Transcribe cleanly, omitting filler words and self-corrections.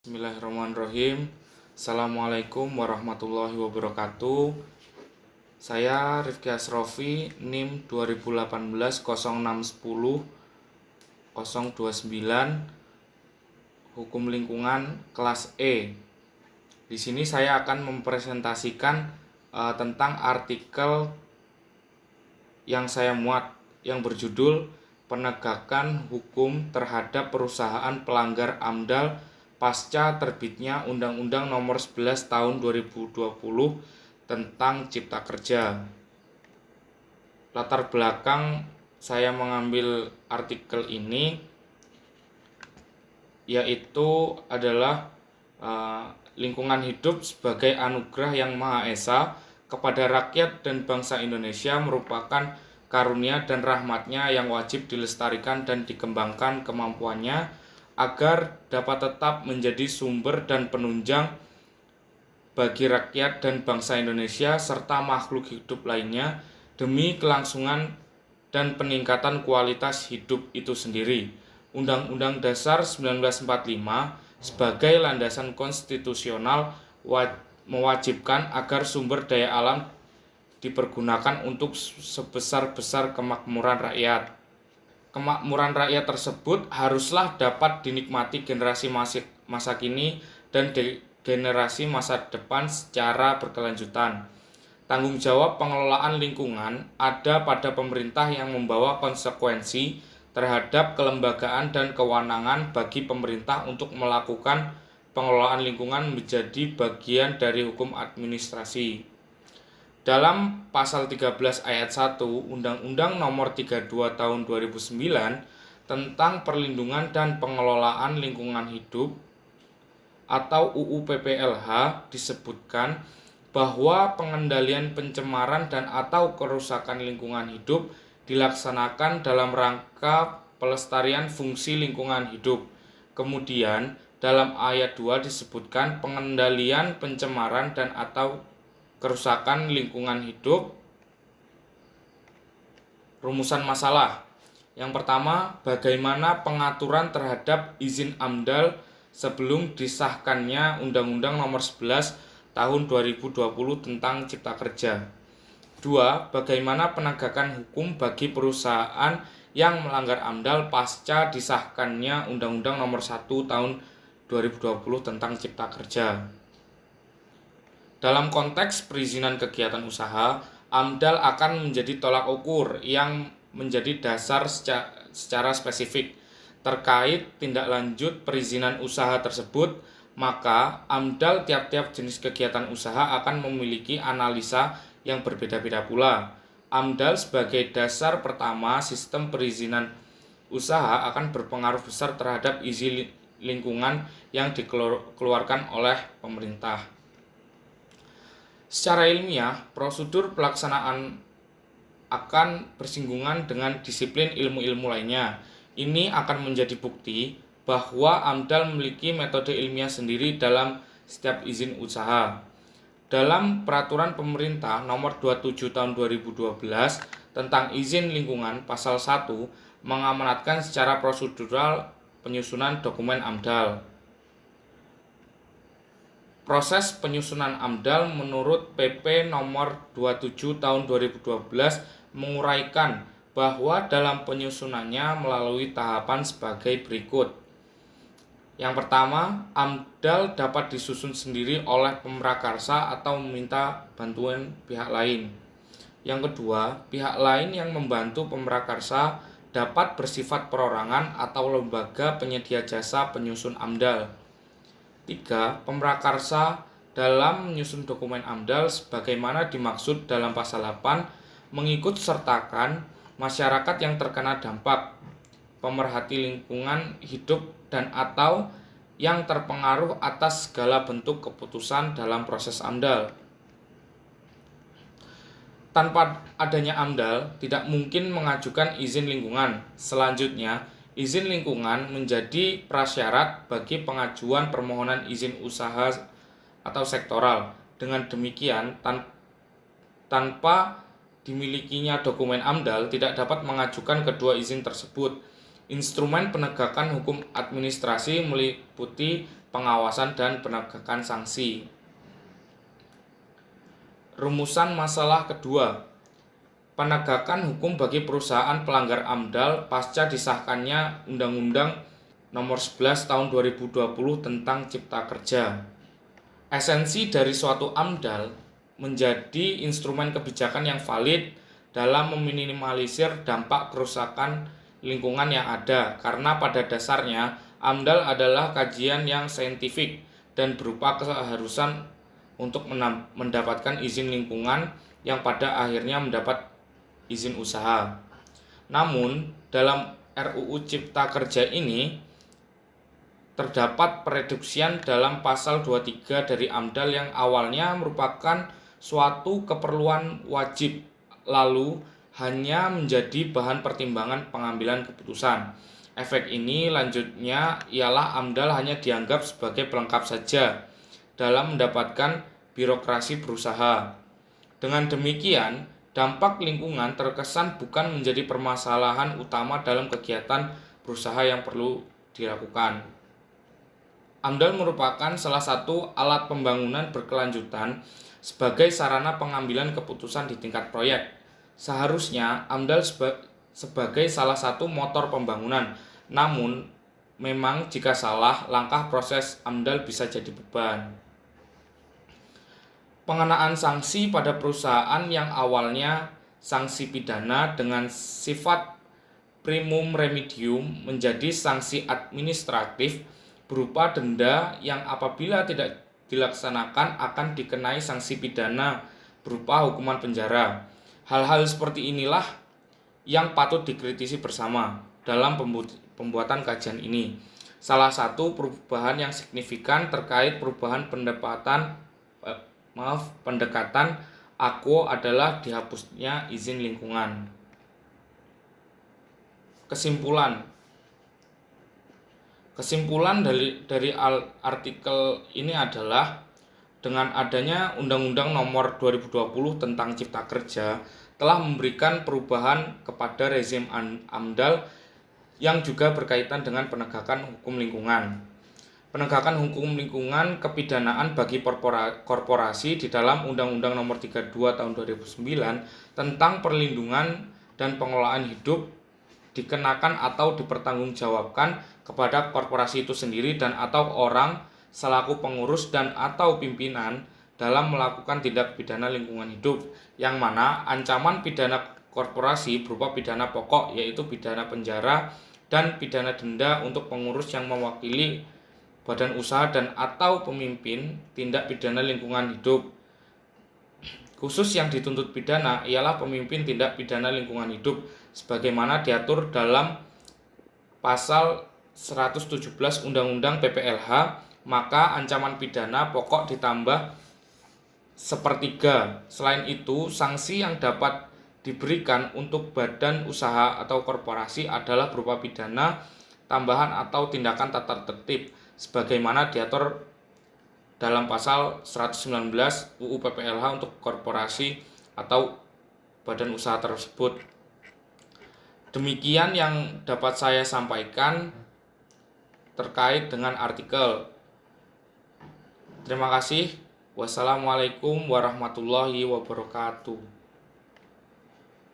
Bismillahirrahmanirrahim. Assalamualaikum warahmatullahi wabarakatuh. Saya Rifki Asrofi, NIM 2018 0610 029, Hukum Lingkungan kelas E. Di sini saya akan mempresentasikan tentang artikel yang saya muat yang berjudul Penegakan Hukum Terhadap Perusahaan Pelanggar AMDAL pasca terbitnya Undang-Undang Nomor 11 Tahun 2020 tentang Cipta Kerja. Latar belakang saya mengambil artikel ini yaitu adalah lingkungan hidup sebagai anugerah yang Maha Esa kepada rakyat dan bangsa Indonesia merupakan karunia dan rahmatnya yang wajib dilestarikan dan dikembangkan kemampuannya agar dapat tetap menjadi sumber dan penunjang bagi rakyat dan bangsa Indonesia serta makhluk hidup lainnya demi kelangsungan dan peningkatan kualitas hidup itu sendiri. Undang-Undang Dasar 1945 sebagai landasan konstitusional mewajibkan agar sumber daya alam dipergunakan untuk sebesar-besar kemakmuran rakyat. Kemakmuran rakyat tersebut haruslah dapat dinikmati generasi masa kini dan generasi masa depan secara berkelanjutan. Tanggung jawab pengelolaan lingkungan ada pada pemerintah yang membawa konsekuensi terhadap kelembagaan dan kewenangan bagi pemerintah untuk melakukan pengelolaan lingkungan menjadi bagian dari hukum administrasi. Dalam pasal 13 ayat 1 Undang-Undang Nomor 32 Tahun 2009 tentang Perlindungan dan Pengelolaan Lingkungan Hidup atau UU PPLH disebutkan bahwa pengendalian pencemaran dan atau kerusakan lingkungan hidup dilaksanakan dalam rangka pelestarian fungsi lingkungan hidup. Kemudian dalam ayat 2 disebutkan pengendalian pencemaran dan atau kerusakan lingkungan hidup. Rumusan masalah. Yang pertama, bagaimana pengaturan terhadap izin AMDAL sebelum disahkannya Undang-Undang Nomor 11 Tahun 2020 tentang Cipta Kerja. 2. Bagaimana penegakan hukum bagi perusahaan yang melanggar AMDAL pasca disahkannya Undang-Undang Nomor 1 Tahun 2020 tentang Cipta Kerja. Dalam konteks perizinan kegiatan usaha, AMDAL akan menjadi tolak ukur yang menjadi dasar secara spesifik terkait tindak lanjut perizinan usaha tersebut, maka AMDAL tiap-tiap jenis kegiatan usaha akan memiliki analisa yang berbeda-beda pula. AMDAL sebagai dasar pertama sistem perizinan usaha akan berpengaruh besar terhadap izin lingkungan yang dikeluarkan oleh pemerintah. Secara ilmiah, prosedur pelaksanaan akan bersinggungan dengan disiplin ilmu-ilmu lainnya. Ini akan menjadi bukti bahwa AMDAL memiliki metode ilmiah sendiri dalam setiap izin usaha. Dalam Peraturan Pemerintah Nomor 27 Tahun 2012 tentang izin lingkungan pasal 1 mengamanatkan secara prosedural penyusunan dokumen AMDAL. Proses penyusunan AMDAL menurut PP Nomor 27 Tahun 2012 menguraikan bahwa dalam penyusunannya melalui tahapan sebagai berikut. Yang pertama, AMDAL dapat disusun sendiri oleh pemrakarsa atau meminta bantuan pihak lain. Yang kedua, pihak lain yang membantu pemrakarsa dapat bersifat perorangan atau lembaga penyedia jasa penyusun AMDAL. 3. Pemrakarsa dalam menyusun dokumen AMDAL sebagaimana dimaksud dalam pasal 8 mengikut sertakan masyarakat yang terkena dampak, pemerhati lingkungan hidup dan atau yang terpengaruh atas segala bentuk keputusan dalam proses AMDAL. Tanpa adanya AMDAL, tidak mungkin mengajukan izin lingkungan. Selanjutnya, izin lingkungan menjadi prasyarat bagi pengajuan permohonan izin usaha atau sektoral. Dengan demikian, tanpa dimilikinya dokumen AMDAL tidak dapat mengajukan kedua izin tersebut. Instrumen penegakan hukum administrasi meliputi pengawasan dan penegakan sanksi. Rumusan masalah kedua, penegakan hukum bagi perusahaan pelanggar AMDAL pasca disahkannya Undang-Undang Nomor 11 Tahun 2020 tentang Cipta Kerja. Esensi dari suatu AMDAL menjadi instrumen kebijakan yang valid dalam meminimalisir dampak kerusakan lingkungan yang ada, karena pada dasarnya AMDAL adalah kajian yang saintifik dan berupa keharusan untuk mendapatkan izin lingkungan yang pada akhirnya mendapat izin usaha. Namun, dalam RUU Cipta Kerja ini terdapat pereduksian dalam pasal 23 dari AMDAL yang awalnya merupakan suatu keperluan wajib, lalu hanya menjadi bahan pertimbangan pengambilan keputusan. Efek ini lanjutnya ialah AMDAL hanya dianggap sebagai pelengkap saja dalam mendapatkan birokrasi berusaha. Dengan demikian, dampak lingkungan terkesan bukan menjadi permasalahan utama dalam kegiatan berusaha yang perlu dilakukan. AMDAL merupakan salah satu alat pembangunan berkelanjutan sebagai sarana pengambilan keputusan di tingkat proyek. Seharusnya AMDAL sebagai salah satu motor pembangunan, namun memang jika salah, langkah proses AMDAL bisa jadi beban. Pengenaan sanksi pada perusahaan yang awalnya sanksi pidana dengan sifat primum remedium menjadi sanksi administratif berupa denda yang apabila tidak dilaksanakan akan dikenai sanksi pidana berupa hukuman penjara. Hal-hal seperti inilah yang patut dikritisi bersama dalam pembuatan kajian ini. Salah satu perubahan yang signifikan terkait perubahan pendekatan AQUO adalah dihapusnya izin lingkungan. Kesimpulan dari artikel ini adalah dengan adanya Undang-Undang Nomor 2020 tentang Cipta Kerja telah memberikan perubahan kepada rezim AMDAL yang juga berkaitan dengan penegakan hukum lingkungan. Penegakan hukum lingkungan kepidanaan bagi korporasi di dalam Undang-Undang Nomor 32 Tahun 2009 tentang perlindungan dan pengelolaan hidup dikenakan atau dipertanggungjawabkan kepada korporasi itu sendiri dan atau orang selaku pengurus dan atau pimpinan dalam melakukan tindak pidana lingkungan hidup, yang mana ancaman pidana korporasi berupa pidana pokok yaitu pidana penjara dan pidana denda untuk pengurus yang mewakili badan usaha dan atau pemimpin tindak pidana lingkungan hidup. Khusus yang dituntut pidana ialah pemimpin tindak pidana lingkungan hidup sebagaimana diatur dalam pasal 117 Undang-Undang PPLH, maka ancaman pidana pokok ditambah 1/3. Selain itu, sanksi yang dapat diberikan untuk badan usaha atau korporasi adalah berupa pidana tambahan atau tindakan tata tertib sebagaimana diatur dalam pasal 119 UU PPLH untuk korporasi atau badan usaha tersebut. Demikian yang dapat saya sampaikan terkait dengan artikel. Terima kasih. Wassalamualaikum warahmatullahi wabarakatuh.